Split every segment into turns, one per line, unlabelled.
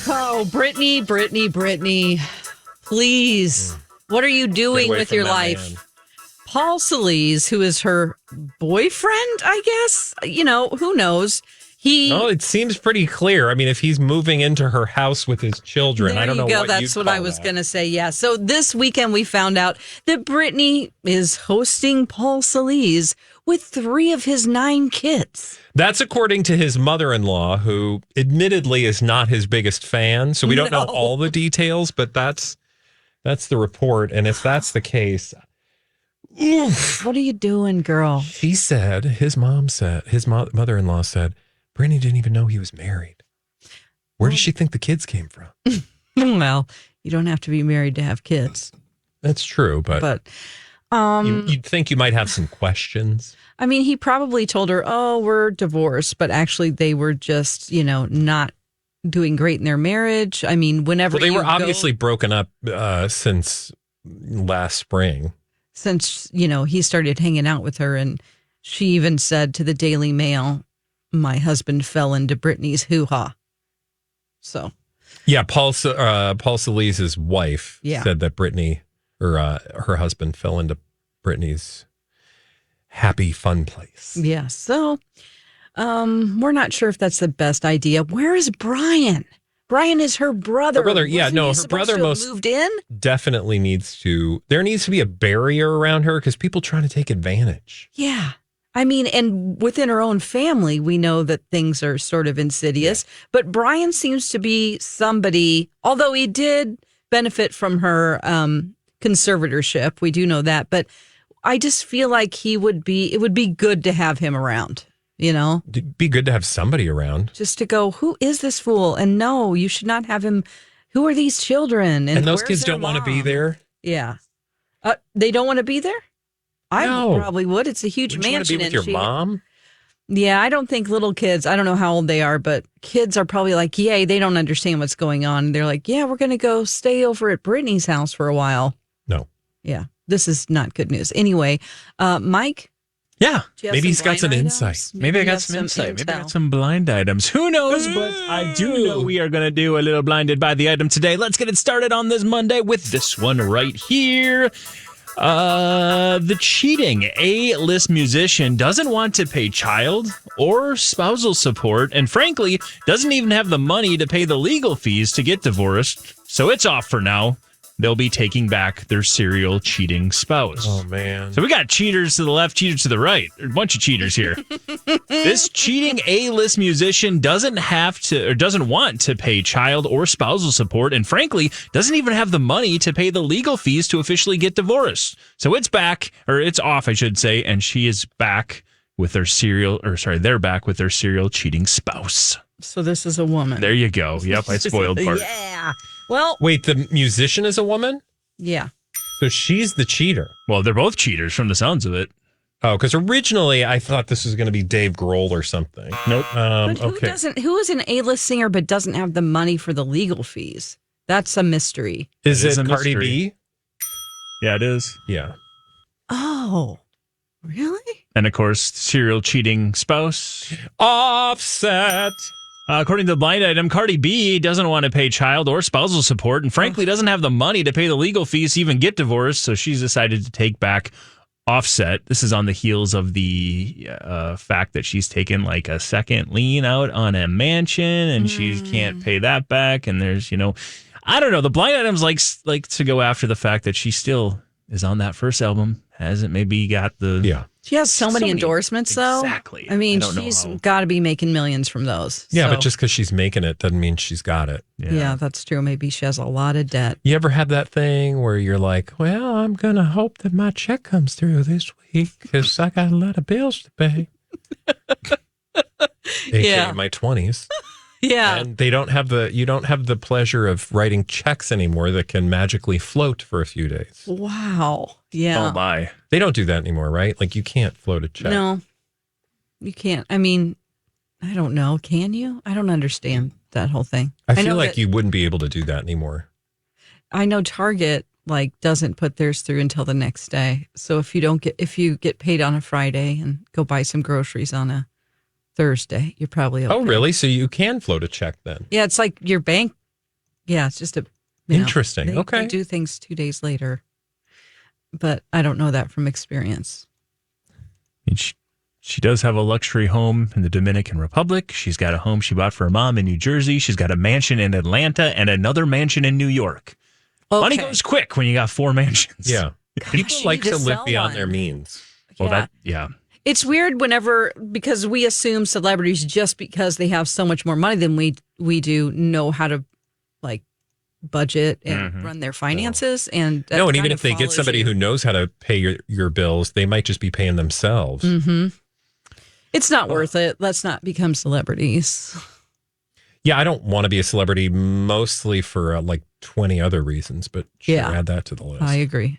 Oh, Britney, please. What are you doing with your life?
Man.
Paul Solis, who is her boyfriend, I guess. Who knows?
Well, it seems pretty clear. I mean, if he's moving into her house with his children, I don't know what
That's what I was going to say. Yeah. So this weekend we found out that Britney is hosting Paul Solis with 3 of his 9 kids.
That's according to his mother-in-law, who admittedly is not his biggest fan. So we don't know all the details, but that's the report. And if that's the case, oof.
What are you doing, girl?
His mother-in-law said, Britney didn't even know he was married. Where does she think the kids came from?
Well, you don't have to be married to have kids.
That's true, but you'd think you might have some questions.
I mean, he probably told her, "Oh, we're divorced," but actually, they were just, not doing great in their marriage. I mean, whenever
they were obviously broken up since last spring.
Since he started hanging out with her, and she even said to the Daily Mail, "My husband fell into Britney's hoo-ha." So,
yeah, Paul Solis' wife said that Britney or her husband fell into Britney's happy, fun place.
Yeah. So, we're not sure if that's the best idea. Where is Brian? Brian is her brother.
Her brother, yeah, no, her brother
moved in.
Definitely there needs to be a barrier around her because people trying to take advantage.
Yeah. I mean, and within her own family, we know that things are sort of insidious. But Brian seems to be somebody, although he did benefit from her conservatorship. We do know that. But I just feel like it would be good to have him around, It'd
be good to have somebody around.
Just to go, who is this fool? And no, you should not have him. Who are these children?
And those kids don't want to be there?
Yeah. They don't want to be there? I probably would. It's a huge mansion.
You want to be with your mom?
Yeah, I don't think little kids, I don't know how old they are, but kids are probably like, yay, they don't understand what's going on. They're like, yeah, we're going to go stay over at Britney's house for a while.
No.
Yeah, this is not good news. Anyway, Mike?
Yeah.
Maybe he's got some insight.
Maybe I got some insight. Maybe I got some blind items. Who knows? But I do know we are going to do a little blinded by the item today. Let's get it started on this Monday with this one right here. The cheating A-list musician doesn't want to pay child or spousal support, and frankly, doesn't even have the money to pay the legal fees to get divorced, so it's off for now. They'll be taking back their serial cheating spouse.
Oh, man.
So we got cheaters to the left, cheaters to the right. A bunch of cheaters here. This cheating A-list musician doesn't want to pay child or spousal support, and frankly, doesn't even have the money to pay the legal fees to officially get divorced. So it's off, I should say, and she is back with they're back with their serial cheating spouse.
So this is a woman.
There you go. Yep, I spoiled part.
Yeah. Well,
wait, the musician is a woman?
Yeah.
So she's the cheater.
Well, they're both cheaters from the sounds of it.
Oh, because originally I thought this was going to be Dave Grohl or something. Nope.
But who is an A-list singer but doesn't have the money for the legal fees? That's a mystery.
Is it Cardi B?
Yeah, it is.
Yeah.
Oh, really?
And of course, serial cheating spouse.
Offset.
According to the blind item, Cardi B doesn't want to pay child or spousal support and frankly doesn't have the money to pay the legal fees to even get divorced, so she's decided to take back Offset. This is on the heels of the fact that she's taken like a second lien out on a mansion and she can't pay that back, and there's, I don't know. The blind items like to go after the fact that she still is on that first album, hasn't maybe got the...
Yeah.
She has so many endorsements, though.
Exactly.
I mean, she's got to be making millions from those.
Yeah, but just because she's making it doesn't mean she's got it.
Yeah, that's true. Maybe she has a lot of debt.
You ever had that thing where you're like, well, I'm going to hope that my check comes through this week because I got a lot of bills to pay. AKA my 20s.
Yeah.
And you don't have the pleasure of writing checks anymore that can magically float for a few days.
Wow. Yeah.
Oh, my.
They don't do that anymore, right? Like you can't float a check.
No, you can't. I mean, I don't know. Can you? I don't understand that whole thing.
I feel like you wouldn't be able to do that anymore.
I know Target doesn't put theirs through until the next day. So if you get paid on a Friday and go buy some groceries on a Thursday, you're probably okay.
Oh, really? So you can float a check then?
Yeah, it's like your bank Yeah, it's just
Interesting.
They do things 2 days later, but I don't know that from experience.
And she does have a luxury home in the Dominican Republic. She's got a home she bought for her mom in New Jersey. She's got a mansion in Atlanta and another mansion in New York. Okay. Money goes quick when you got 4 mansions.
Yeah. People like to live beyond their means.
Well, yeah.
It's weird because we assume celebrities, just because they have so much more money than we do, know how to like budget and run their finances. And
even if they get somebody who knows how to pay your bills, they might just be paying themselves.
Mm-hmm. It's not worth it. Let's not become celebrities.
Yeah, I don't want to be a celebrity, mostly for 20 other reasons, but add that to the list.
I agree.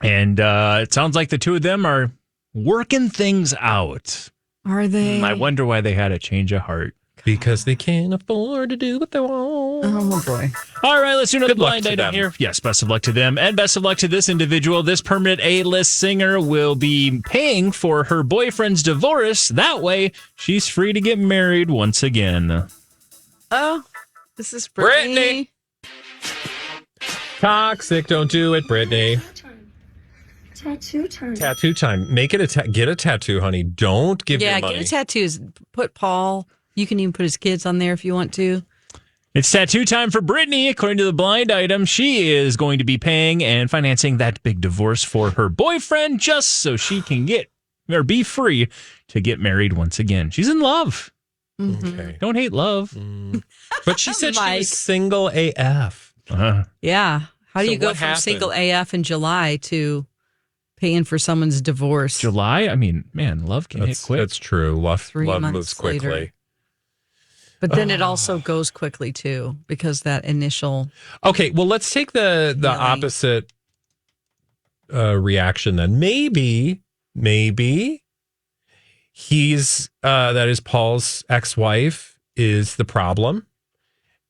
And it sounds like the two of them are working things out.
Are they?
I wonder why they had a change of heart.
Because they can't afford to do what they want.
Oh, boy.
All right, let's do another blind item here. Yes, best of luck to them. And best of luck to this individual. This permanent A-list singer will be paying for her boyfriend's divorce. That way, she's free to get married once again.
Oh, this is Britney.
Toxic, don't do it, Britney.
Tattoo time.
Tattoo time. Make it get a tattoo, honey. Don't give your money.
Yeah, get a tattoo. Put Paul. You can even put his kids on there if you want to.
It's tattoo time for Britney. According to the blind item, she is going to be paying and financing that big divorce for her boyfriend just so she can be free to get married once again. She's in love.
Mm-hmm.
Okay.
Don't hate love.
But she said she was single AF.
Yeah. How do you go from single AF in July to paying for someone's divorce?
July? I mean, man, love can hit quick.
That's true. Love
months
moves quickly.
later. But then it also goes quickly, too, because that initial...
Okay, well, let's take the opposite reaction then. Maybe he's, that is Paul's ex-wife is the problem,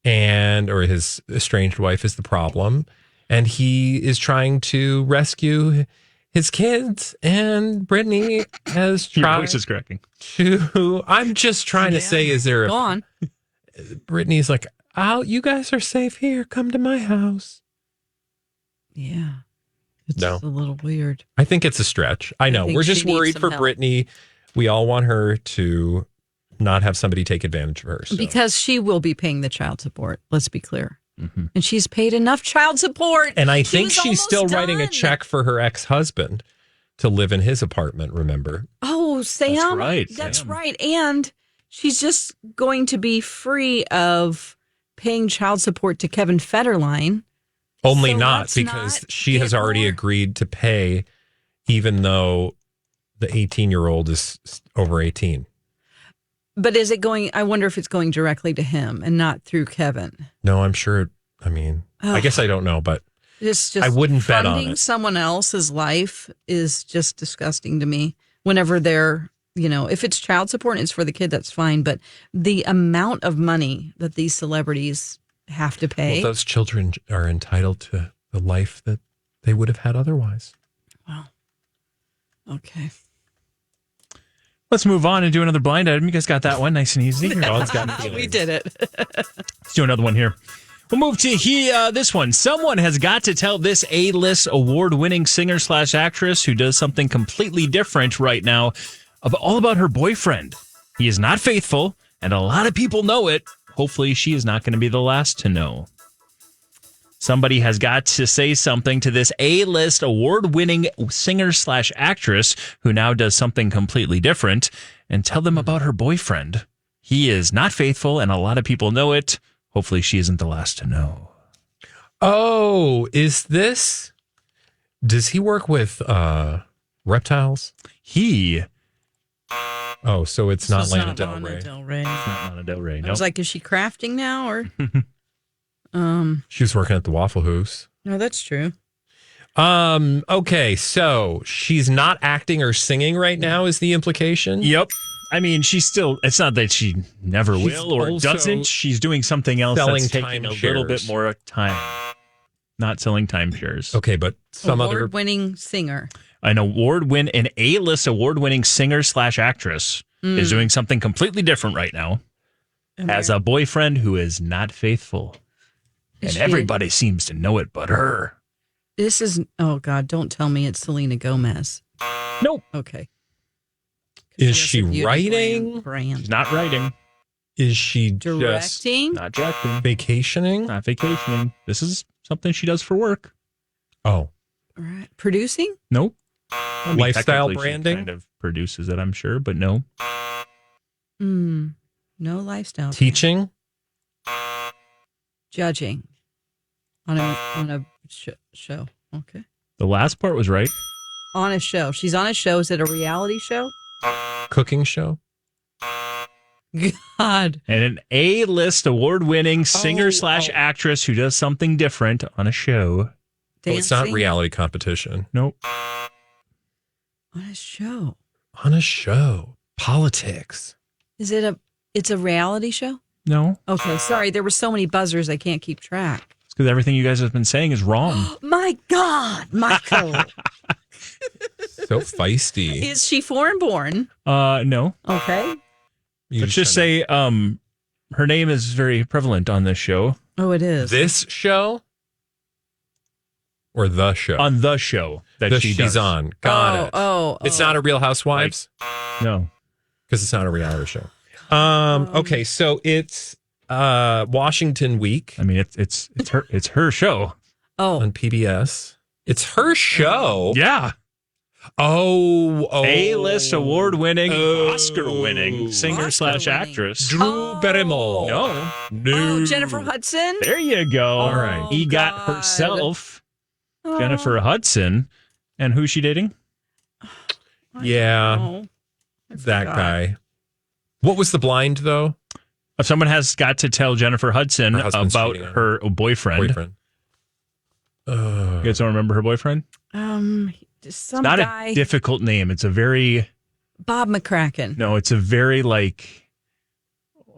or his estranged wife is the problem, and he is trying to rescue his kids, and Britney has tried.
Your voice is cracking.
I'm just trying to say, is there
Go on.
Britney's like, you guys are safe here. Come to my house.
Yeah. It's
No.
a little weird.
I think it's a stretch. I know. We're just worried for
help.
Britney. We all want her to not have somebody take advantage of her. So.
Because she will be paying the child support. Let's be clear. Mm-hmm. And she's paid enough child support.
And I think she's still writing a
done.
check for her ex-husband to live in his apartment, remember?
Oh, Sam.
That's right.
That's
Sam.
right. And she's just going to be free of paying child support to Kevin Federline.
Only
So
not
let's
because
not
she has
get
already
more.
agreed to pay, even though the 18-year-old is over 18.
But is it going? I wonder if it's going directly to him and not through Kevin.
No, I'm sure. I mean, I guess I don't know, but
Just
I wouldn't bet on
funding
it.
someone else's life is just disgusting to me. Whenever they're, if it's child support and it's for the kid, that's fine. But the amount of money that these celebrities have to pay.
Well, those children are entitled to the life that they would have had otherwise.
Wow. Okay.
Let's move on and do another blind item. You guys got that one nice and easy.
We did it.
Let's do another one here. We'll move to this one. Someone has got to tell this A-list award-winning singer/actress who does something completely different right now all about her boyfriend. He is not faithful, and a lot of people know it. Hopefully, she is not going to be the last to know. Somebody has got to say something to this A-list award-winning singer/actress who now does something completely different and tell them about her boyfriend. He is not faithful, and a lot of people know it. Hopefully, she isn't the last to know.
Oh, does he work with reptiles? Oh, so it's not Lana Del Rey.
It's not Lana Del Rey.
I was like, is she crafting now or?
She was working at the Waffle House.
No, that's true.
Okay, so she's not acting or singing right now is the implication?
Yep. I mean, it's not that she never
She's
will or
also
doesn't. She's doing something else that's taking a little bit
timeshares.
more time. Not selling timeshares.
Okay, but some other
Award-winning singer.
An A-list award-winning singer/actress is doing something completely different right now. Has a boyfriend who is not faithful. And everybody seems to know it but her.
This is, oh God, don't tell me it's Selena Gomez.
Nope.
Okay.
Is she writing?
She's not writing.
Is she
Directing?
Not directing.
Vacationing?
Not vacationing. This is something she does for work.
Oh.
Right. Producing?
Nope.
Lifestyle
technically
branding?
She kind of produces it, I'm sure, but no.
No lifestyle.
Teaching?
Judging on a show. Okay.
The last part was right.
On a show. She's on a show. Is it a reality show?
Cooking show?
God.
And an A-list award-winning singer/actress who does something different on a show.
Oh, it's not reality competition.
Nope.
On a show.
On a show. Politics.
Is it it's a reality show?
No.
Okay, sorry. There were so many buzzers I can't keep track.
It's because everything you guys have been saying is wrong.
My God, Michael.
So feisty.
Is she foreign born?
No.
Okay.
Let's just say her name is very prevalent on this show.
Oh, it is.
This show? Or the show?
On the show that she's
does.
on.
Got it.
Oh.
It's not a Real Housewives?
No.
Because it's not a reality show. Okay, so it's Washington Week.
I mean, it's her show.
Oh.
On PBS. It's her show.
Yeah.
Oh.
A-list award-winning, Oscar-winning singer/actress.
Drew Barrymore.
No.
Oh, Jennifer Hudson?
There you go.
All right.
He got herself, Jennifer Hudson. And who's she dating?
Yeah. That guy. What was the blind, though?
Someone has got to tell Jennifer Hudson about her boyfriend. You guys don't remember her boyfriend?
Some
it's not
guy.
a difficult name. It's a very...
Bob McCracken.
No, it's a very,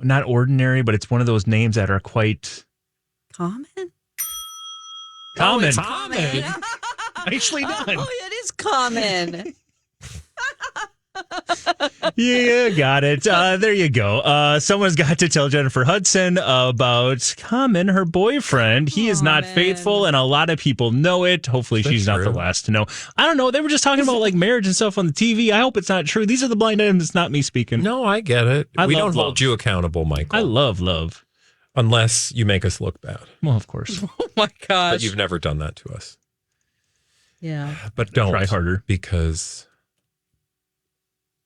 not ordinary, but it's one of those names that are quite...
Common?
Common.
Common.
Nicely done.
Oh, it is common.
Yeah, got it. There you go. Someone's got to tell Jennifer Hudson about Common, her boyfriend. He is not faithful, and a lot of people know it. Hopefully, she's not the last to know. I don't know. They were just talking about marriage and stuff on the TV. I hope it's not true. These are the blind items. It's not me speaking.
No, I get it. We don't hold you accountable, Michael.
I love love.
Unless you make us look bad.
Well, of course.
Oh, my gosh.
But you've never done that to us.
Yeah.
But don't.
Try harder.
Because...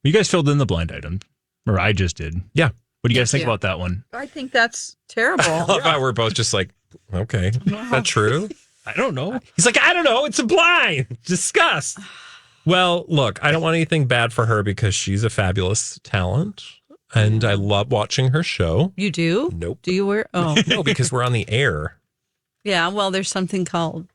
You guys filled in the blind item, or I just did.
Yeah.
What do you guys think about that one?
I think that's terrible.
I love how we're both just like, okay, is that true?
I don't know.
He's like, I don't know. It's a blind. Discuss. Well, look, I don't want anything bad for her because she's a fabulous talent, and I love watching her show.
You do?
Nope.
Do you wear? Oh,
no, because we're on the air.
Yeah. Well, there's something called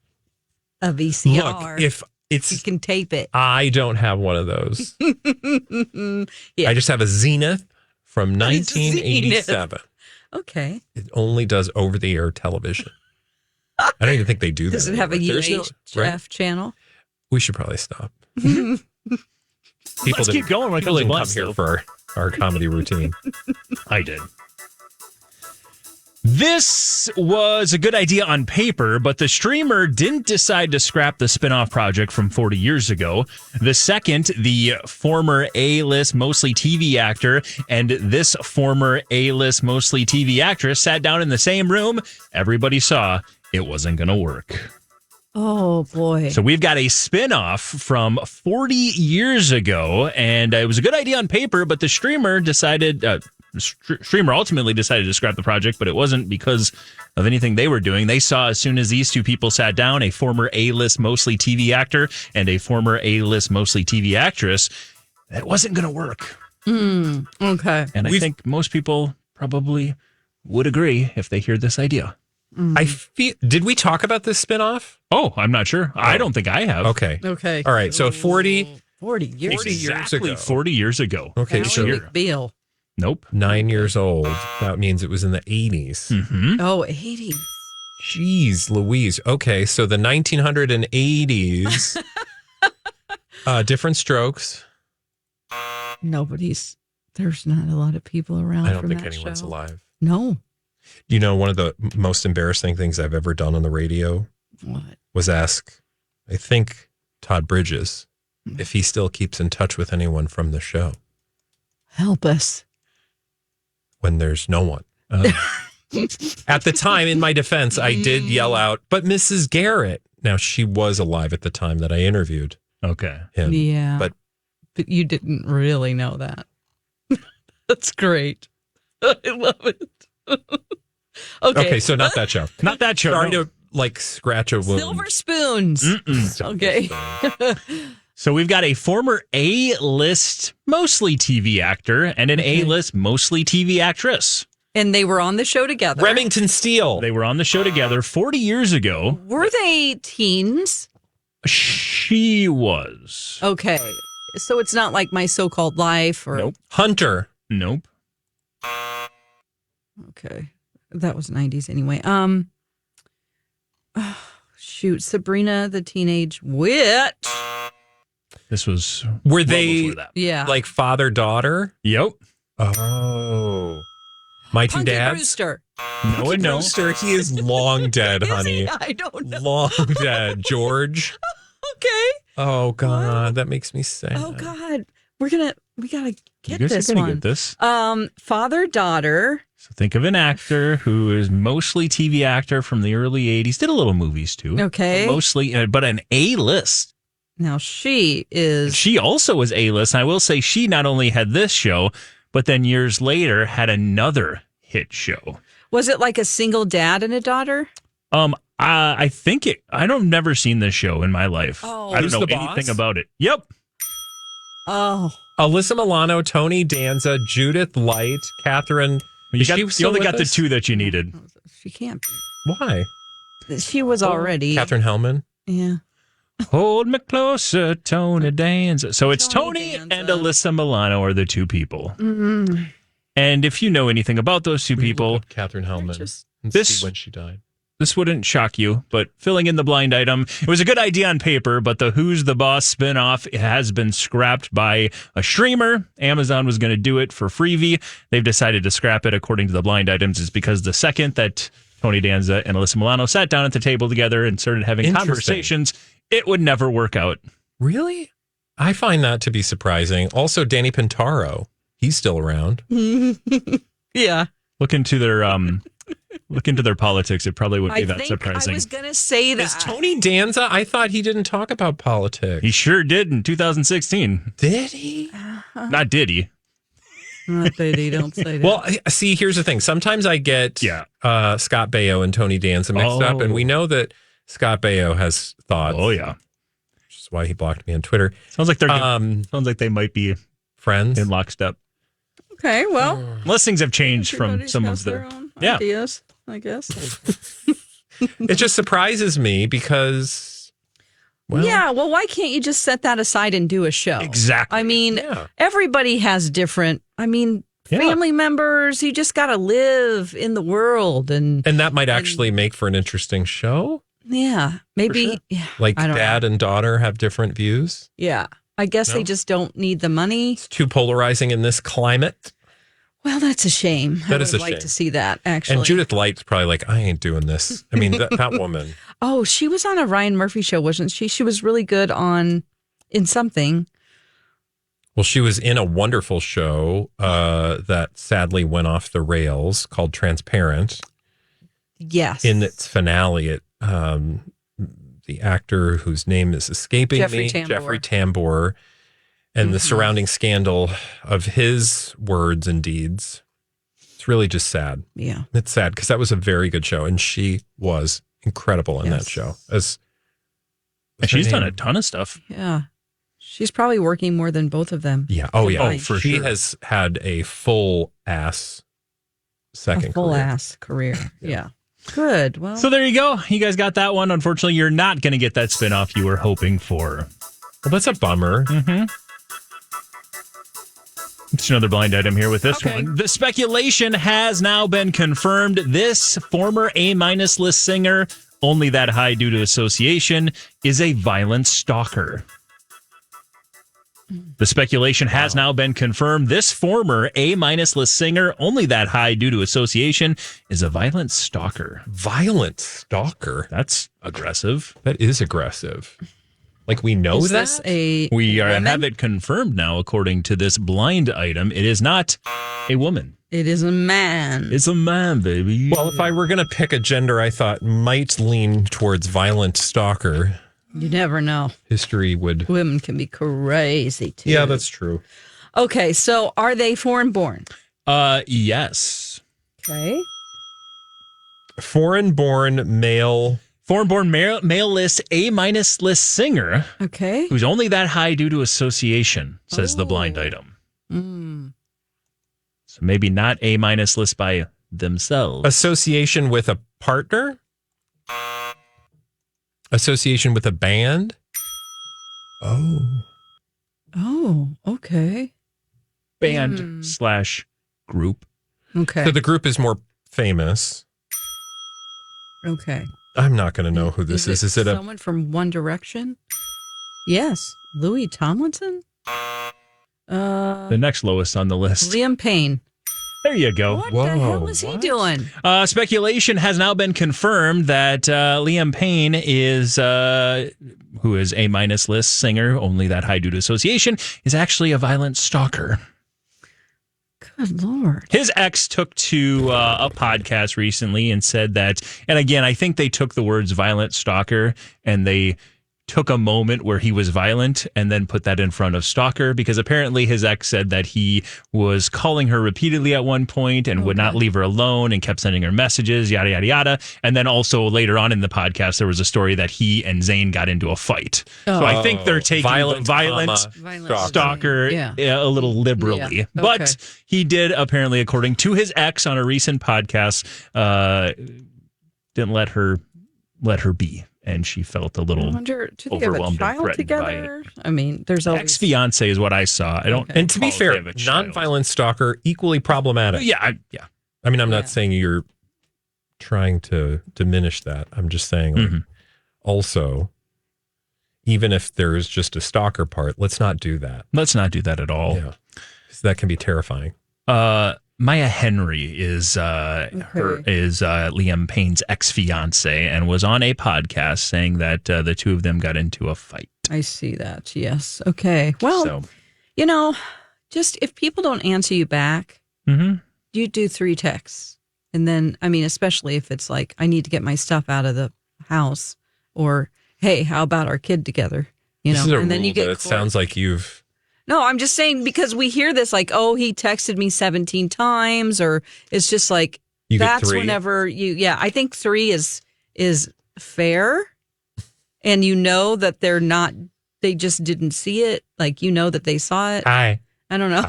a VCR.
Look, if it's,
you can tape it.
I don't have one of those.
Yeah.
I just have a Zenith from 1987.
Okay.
It only does over-the-air television. I don't even think they do that.
Does it have a
anymore.
UHF channel?
We should probably stop.
Let's keep going when it comes to
come
blind
here
stuff.
for our comedy routine.
I did. This was a good idea on paper, but the streamer didn't decide to scrap the spin-off project from 40 years ago. The second, the former A-list, mostly TV actor, and this former A-list, mostly TV actress sat down in the same room. Everybody saw it wasn't going to work.
Oh, boy.
So we've got a spin-off from 40 years ago, and it was a good idea on paper, but the streamer decided... Streamer ultimately decided to scrap the project, but it wasn't because of anything they were doing. They saw as soon as these two people sat down, a former A-list mostly TV actor and a former A-list mostly TV actress, that wasn't going to work.
Okay.
And I think most people probably would agree if they hear this idea.
I feel. Did we talk about this spinoff?
Oh, I'm not sure. I don't think I have.
Okay.
Okay.
All right. So 40
years.
years ago.
40 years ago.
Okay.
Ally
So
McBeal.
Nope.
9 years old. That means it was in the 80s.
Mm-hmm.
Oh, 80s.
Jeez Louise. Okay. So the 1980s. Different Strokes.
There's not a lot of people around.
I don't
from
think
that
anyone's
show.
alive.
No.
You know, one of the most embarrassing things I've ever done on the radio was ask, I think, Todd Bridges if he still keeps in touch with anyone from the show.
Help us.
When there's no one. At the time, in my defense, I did yell out, but Mrs. Garrett. Now, she was alive at the time that I interviewed him.
Yeah.
But
you didn't really know that. That's great. I love it.
Okay, so not that show.
Not that show.
Sorry
no.
to scratch a wound.
Silver spoons. Okay.
So we've got a former A-list, mostly TV actor, and an A-list, mostly TV actress.
And they were on the show together.
Remington Steele.
They were on the show together 40 years ago.
Were they teens?
She was.
Okay. So it's not like My So-Called Life or...
Nope.
Hunter.
Nope.
Okay. That was 90s anyway. Shoot. Sabrina the Teenage Witch.
This was...
Were they
Yeah.
like father-daughter?
Yep.
Oh. My two
Punky
dads?
Brewster.
No and no.
Brewster, he is long dead, honey.
I don't know.
Long dead. George.
Okay.
Oh, God. That makes me sad.
Oh, God. We gotta get
You guys
this
are gonna
one.
get this.
Father-daughter.
So think of an actor who is mostly TV actor from the early 80s. Did a little movies, too.
Okay.
Mostly, but an A-list.
Now she is...
She also was A-list. I will say she not only had this show, but then years later had another hit show.
Was it like a single dad and a daughter?
I think it. I've never seen this show in my life.
Oh.
I don't
Who's
know
the
anything
boss?
about it. Yep.
Oh.
Alyssa Milano, Tony Danza, Judith Light, Catherine.
You only got the
us?
two that you needed.
She can't
Why?
be. She was already...
Catherine Hellman.
Yeah.
Hold me closer, Tony Danza. So it's
Tony
Tony
Danza.
and Alyssa Milano are the two people.
Mm-hmm.
And if you know anything about those two people,
Catherine Hellman.
Just-
And
This-
see when she died.
this wouldn't shock you, but filling in the blind item, it was a good idea on paper, but the Who's the Boss spinoff has been scrapped by a streamer. Amazon was going to do it for freebie. They've decided to scrap it, according to the blind items, is because the second that Tony Danza and Alyssa Milano sat down at the table together and started having
Interesting.
conversations, it would never work out.
Really? I find that to be surprising. Also, Danny Pintaro. He's still around.
Yeah.
Look into their politics. It probably wouldn't be that surprising.
I was going to say that.
Is Tony Danza? I thought he didn't talk about politics.
He sure did in 2016.
Did he?
Not did he?
Not that he don't say that.
Well, see, here's the thing. Sometimes I get Scott Baio and Tony Danza mixed up, and we know that Scott Baio has thoughts.
Oh, yeah.
Which is why he blocked me on Twitter.
Sounds like sounds like they might be
Friends.
in lockstep.
Okay, well.
Unless things have changed from
everybody
some
has
of
their
the...
own
Yeah.
ideas, I guess.
It just surprises me because, well,
yeah, well, why can't you just set that aside and do a show?
Exactly.
I mean,
Yeah.
everybody has different, family members. You just got to live in the world. And
that might actually make for an interesting show.
yeah, maybe.
sure.
Yeah,
Like
I don't
dad and daughter have different views.
yeah. I guess they
No?
just don't need the money.
It's too polarizing in this climate.
Well, that's a shame.
That
I
is
would
a
like
shame.
to see that, actually.
And Judith Light's probably like, I ain't doing this. I mean, that woman.
Oh, she was on a Ryan Murphy show, wasn't she? She was really good in something.
Well, she was in a wonderful show that sadly went off the rails called Transparent.
Yes.
In its finale, the actor whose name is escaping
Jeffrey
me,
Tambor.
Jeffrey Tambor, and the surrounding scandal of his words and deeds. It's really just sad.
Yeah.
It's sad because that was a very good show, and she was incredible in
Yes.
that show.
She's done a ton of stuff.
Yeah. She's probably working more than both of them.
Yeah. Oh, yeah.
Oh,
for
she
sure.
has had a full ass second
A full
career.
ass career. Yeah. Good. Well,
So there you go. You guys got that one. Unfortunately, you're not going to get that spinoff you were hoping for.
Well, that's a bummer.
It's another blind item here with this
Okay.
one. The speculation has now been confirmed. This former A-minus list singer, only that high due to association, is a violent stalker. The speculation has now been confirmed. This former A-list singer, only that high due to association, is a violent stalker.
Violent stalker?
That's aggressive.
That is aggressive. Like, we know
Is
that?
this a
We
woman?
have it confirmed now, according to this blind item. It is not a woman.
It is a man.
It's a man, baby.
Well, if I were going to pick a gender I thought might lean towards violent stalker,
You never know.
history would...
Women can be crazy too.
Yeah, that's true.
Okay, so are they foreign born?
Yes.
Okay.
Foreign-born male...
Foreign-born male-list, A-list singer,
Okay.
who's only that high due to association, says the blind item. So maybe not A-list by themselves.
Association with a partner? Association with a band? Oh.
Oh, okay.
Band / group.
Okay.
So the group is more famous.
Okay.
I'm not going to know who this is. Is it
someone from One Direction? Yes. Louis Tomlinson?
The next lowest on the list.
Liam Payne.
There you go.
What
Whoa,
the hell is he doing?
Speculation has now been confirmed that Liam Payne is, who is A-list singer, only that high due to association, is actually a violent stalker.
Good Lord.
His ex took to a podcast recently and said that, and again, I think they took the words violent stalker and they took a moment where he was violent and then put that in front of stalker, because apparently his ex said that he was calling her repeatedly at one point and would not leave her alone and kept sending her messages, yada, yada, yada. And then also later on in the podcast, there was a story that he and Zayn got into a fight. So I think they're taking
violent,
violent stalker a little liberally.
Yeah.
But he did apparently, according to his ex on a recent podcast, didn't let her be. And she felt a little
I wonder, do they have a
overwhelmed and
child
threatened
together? I mean, there's always...
ex-fiance is what I saw. I don't.
And to be
recall if they
fair,
have a child.
non-violent stalker, equally problematic.
Yeah.
I mean, I'm not saying you're trying to diminish that. I'm just saying, like, also, even if there is just a stalker part, let's not do that.
Let's not do that at all.
Yeah. 'Cause that can be terrifying.
Maya Henry is Liam Payne's ex-fiance and was on a podcast saying that the two of them got into a fight.
I see that. Yes. Okay. Well, you know, just if people don't answer you back, you do 3 texts. And then, I mean, especially if it's like, I need to get my stuff out of the house, or, hey, how about our kid together? You know,
This is a
and then
rule,
you get
but it sounds like you've...
No, I'm just saying, because we hear this like, oh, he texted me 17 times, or it's just like,
You get
that's
3?
whenever I think 3 is fair. And you know that they just didn't see it. Like, you know that they saw it.
Hi.
I don't know.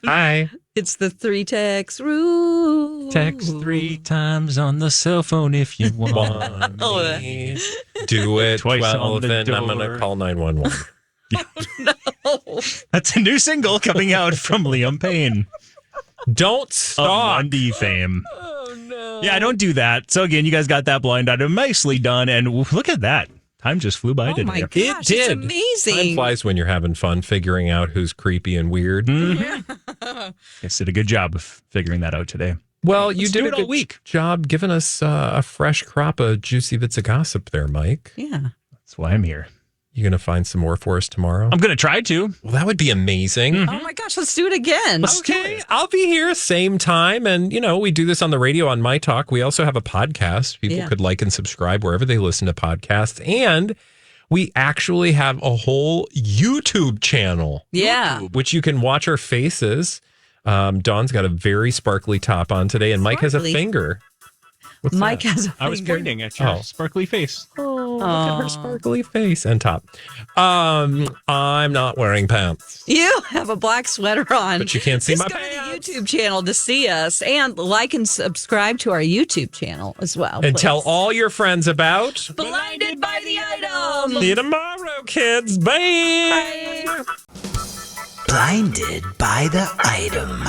Hi.
It's the 3 text rule.
Text 3 times on the cell phone if you want me.
Do it
Twice on
12,
the
then I'm
door.
going to call 911.
That's a new single coming out from Liam Payne.
Don't
Of
stalk.
Monday fame. Oh, no. Yeah, don't do that. So, again, you guys got that blind item nicely done. And look at that. Time just flew by,
Oh
didn't
my
it?
gosh,
It did.
it's amazing.
Time flies when you're having fun figuring out who's creepy and weird.
Guys did a good job of figuring that out today.
Well, you
Let's
did
do
a
it all
good
week.
job giving us a fresh crop of juicy bits of gossip there, Mike.
Yeah.
That's why I'm here.
You going to find some more for us tomorrow?
I'm going to try to.
Well, that would be amazing.
Oh my gosh, let's do it again.
Okay, I'll be here same time. And, you know, we do this on the radio on My Talk. We also have a podcast. People could like and subscribe wherever they listen to podcasts. And we actually have a whole YouTube channel.
Yeah.
Which you can watch our faces. Dawn's got a very sparkly top on today, and Mike has a
Sparkly?
finger. What's
Mike
that?
has a
I was
finger.
pointing at your
Oh.
sparkly face.
Oh, look at her sparkly face and top. I'm not wearing pants,
You have a black sweater on.
but you can't see
Just
my
go
pants.
to the YouTube channel to see us, and like and subscribe to our YouTube channel as well.
And
please.
tell all your friends about.
Blinded by the Item.
See you tomorrow, kids. Bye.
Bye.
Blinded by the item.